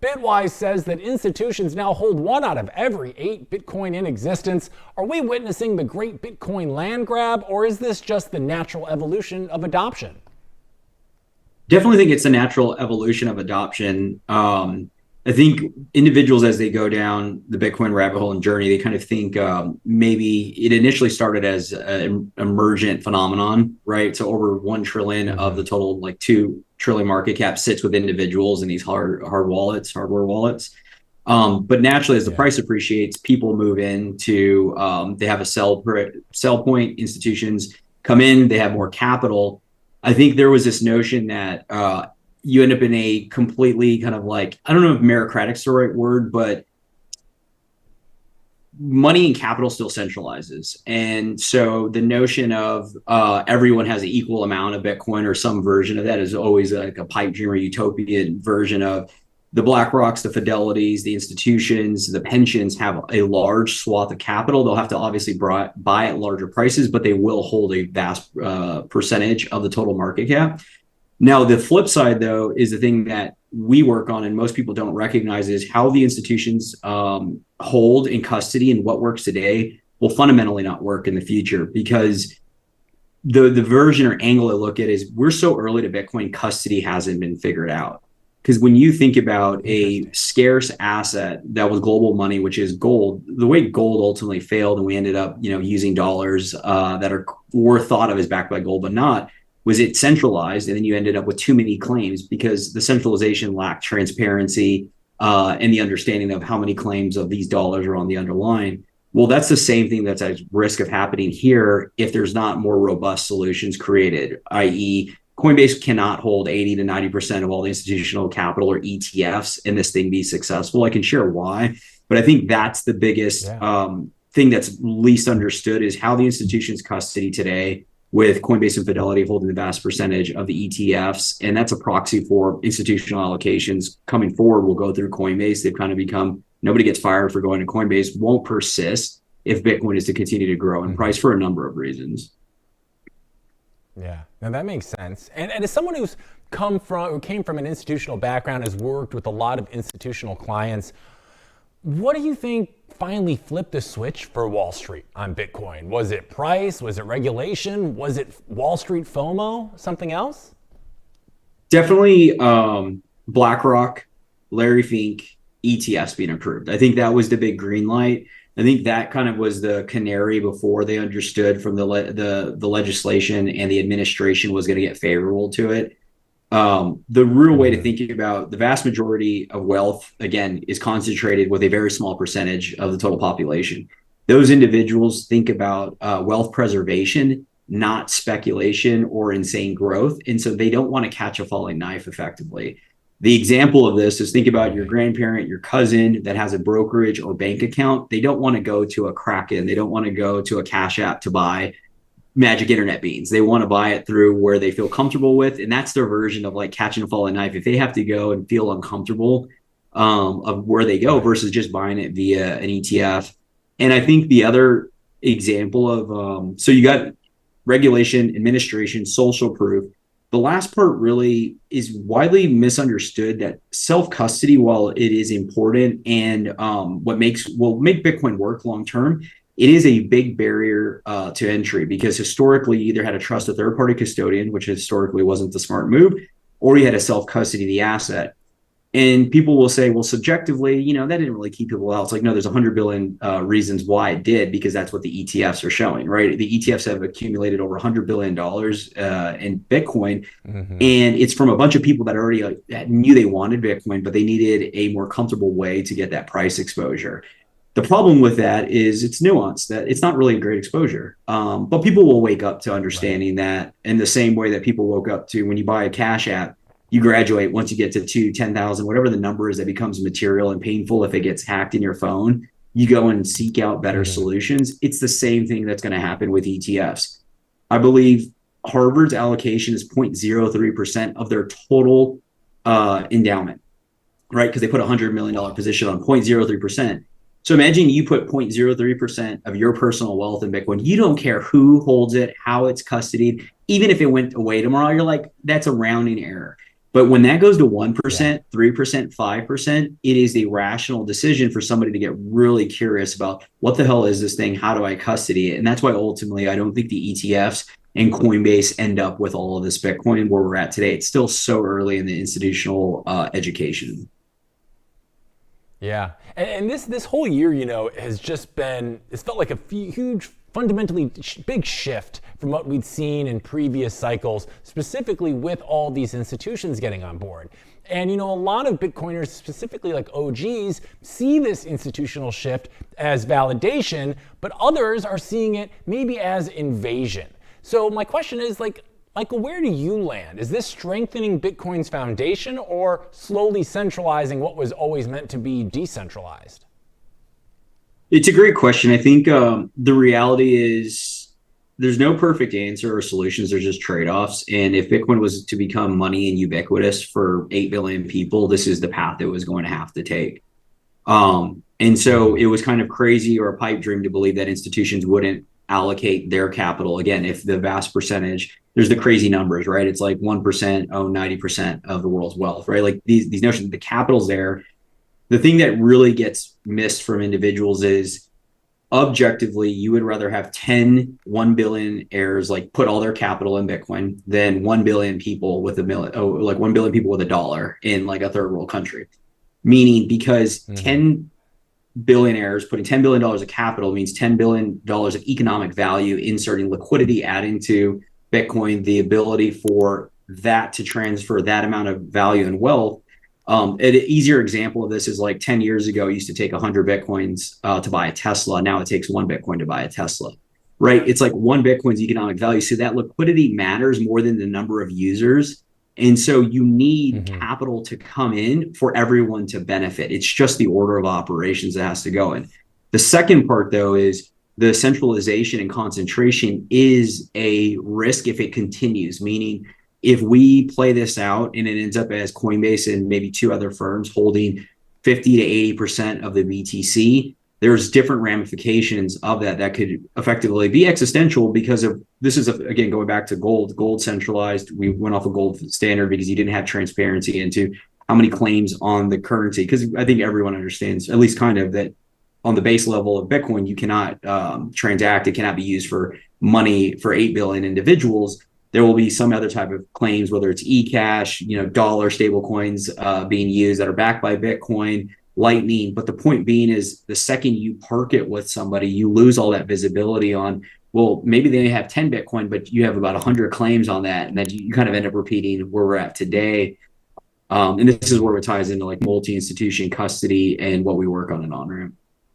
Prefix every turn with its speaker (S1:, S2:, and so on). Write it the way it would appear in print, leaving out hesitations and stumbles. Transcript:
S1: Bitwise says that institutions now hold 1 out of every 8 Bitcoin in existence. Are we witnessing the great Bitcoin land grab, or is this just the natural evolution of adoption?
S2: Definitely think it's a natural evolution of adoption. I think individuals, as they go down the Bitcoin rabbit hole and journey, they kind of think maybe it initially started as an emergent phenomenon, right? So over 1 trillion of the total, like 2 trillion market cap sits with individuals in these hardware wallets. But naturally, as the price appreciates, people move into, they have a sell point, institutions come in, they have more capital. I think there was this notion that you end up in a completely kind of like, I don't know if meritocratic is the right word, but money and capital still centralizes. And so the notion of everyone has an equal amount of Bitcoin or some version of that is always like a pipe dream or utopian version of the BlackRocks, the Fidelities, the institutions, the pensions have a large swath of capital. They'll have to obviously buy at larger prices, but they will hold a vast percentage of the total market cap. Now, the flip side, though, is the thing that we work on and most people don't recognize is how the institutions hold in custody and what works today will fundamentally not work in the future, because the version or angle I look at is we're so early to Bitcoin, custody hasn't been figured out. Because when you think about a scarce asset that was global money, which is gold, the way gold ultimately failed and we ended up, using dollars that were thought of as backed by gold, but not, was it centralized, and then you ended up with too many claims because the centralization lacked transparency and the understanding of how many claims of these dollars are on the underlying. Well, that's the same thing that's at risk of happening here if there's not more robust solutions created, i.e. Coinbase cannot hold 80 to 90% of all the institutional capital or ETFs and this thing be successful. I can share why, but I think that's the biggest thing that's least understood is how the institution's custody today, with Coinbase and Fidelity holding the vast percentage of the ETFs. And that's a proxy for institutional allocations coming forward will go through Coinbase. They've kind of become, nobody gets fired for going to Coinbase, won't persist if Bitcoin is to continue to grow in price for a number of reasons.
S1: Yeah, now that makes sense. And as someone who came from an institutional background, has worked with a lot of institutional clients, what do you think finally flipped the switch for Wall Street on Bitcoin? Was it price? Was it regulation? Was it Wall Street FOMO? Something else?
S2: Definitely BlackRock, Larry Fink, ETFs being approved. I think that was the big green light. I think that kind of was the canary before they understood from the legislation and the administration was going to get favorable to it. The real way to think about the vast majority of wealth, again, is concentrated with a very small percentage of the total population. Those individuals think about wealth preservation, not speculation or insane growth. And so they don't want to catch a falling knife effectively. The example of this is think about your grandparent, your cousin that has a brokerage or bank account. They don't want to go to a Kraken. They don't want to go to a Cash App to buy magic internet beans. They want to buy it through where they feel comfortable with. And that's their version of like catching a falling knife. If they have to go and feel uncomfortable of where they go versus just buying it via an ETF. And I think the other example of, so you got regulation, administration, social proof. The last part really is widely misunderstood that self-custody, while it is important and will make Bitcoin work long-term, it is a big barrier to entry because historically you either had to trust a third-party custodian, which historically wasn't the smart move, or you had to self-custody the asset. And people will say, well, subjectively, that didn't really keep people out. It's like, no, there's 100 billion reasons why it did, because that's what the ETFs are showing, right? The ETFs have accumulated over $100 billion in Bitcoin. And it's from a bunch of people that already knew they wanted Bitcoin, but they needed a more comfortable way to get that price exposure. The problem with that is it's nuanced, that it's not really a great exposure. But people will wake up to understanding that in the same way that people woke up to when you buy a Cash App, you graduate once you get to 2, 10,000, whatever the number is that becomes material and painful if it gets hacked in your phone, you go and seek out better solutions. It's the same thing that's going to happen with ETFs. I believe Harvard's allocation is 0.03% of their total endowment, right? Because they put a $100 million position on 0.03%. So imagine you put 0.03% of your personal wealth in Bitcoin. You don't care who holds it, how it's custodied. Even if it went away tomorrow, you're like, that's a rounding error. But when that goes to
S1: Yeah.
S2: 1%, 3%, 5%, it is a rational decision for somebody to get really curious about what the hell is this thing? How do I custody it? And that's why ultimately I don't think the ETFs and Coinbase end up with all of this Bitcoin where we're at today. It's still so early in the institutional education.
S1: Yeah, and this whole year, has just been. It's felt like a huge, fundamentally big shift from what we'd seen in previous cycles, specifically with all these institutions getting on board. And a lot of Bitcoiners, specifically like OGs, see this institutional shift as validation, but others are seeing it maybe as invasion. So my question is, Michael, where do you land? Is this strengthening Bitcoin's foundation or slowly centralizing what was always meant to be decentralized?
S2: It's a great question. I think the reality is there's no perfect answer or solutions. There's just trade-offs. And if Bitcoin was to become money and ubiquitous for 8 billion people, this is the path it was going to have to take. And so it was kind of crazy or a pipe dream to believe that institutions wouldn't allocate their capital. Again, if the vast percentage, there's the crazy numbers, right? It's like 1% own 90% of the world's wealth, right? Like these notions, the capital's there. The thing that really gets missed from individuals is objectively, you would rather have 10 1 billion heirs like put all their capital in Bitcoin than 1 billion people with like 1 billion people with $1 in like a third world country. Meaning because 10 billionaires putting $10 billion of capital means $10 billion of economic value, inserting liquidity, adding to Bitcoin, the ability for that to transfer that amount of value and wealth. An easier example of this is like 10 years ago, it used to take 100 Bitcoins to buy a Tesla. Now it takes 1 Bitcoin to buy a Tesla, right? It's like 1 Bitcoin's economic value. So that liquidity matters more than the number of users. And so you need capital to come in for everyone to benefit. It's just the order of operations that has to go in. The second part, though, is the centralization and concentration is a risk if it continues, meaning if we play this out and it ends up as Coinbase and maybe 2 other firms holding 50 to 80% of the BTC, there's different ramifications of that could effectively be existential because of this is, again, going back to gold centralized. We went off a gold standard because you didn't have transparency into how many claims on the currency. Because I think everyone understands, at least kind of, that on the base level of Bitcoin, you cannot transact. It cannot be used for money for 8 billion individuals. There will be some other type of claims, whether it's eCash, dollar stable coins being used that are backed by Bitcoin, Lightning. But the point being is the second you park it with somebody, you lose all that visibility on, well, maybe they have 10 Bitcoin, but you have about 100 claims on that. And then you kind of end up repeating where we're at today. And this is where it ties into like multi-institution custody and what we work on an on-ramp.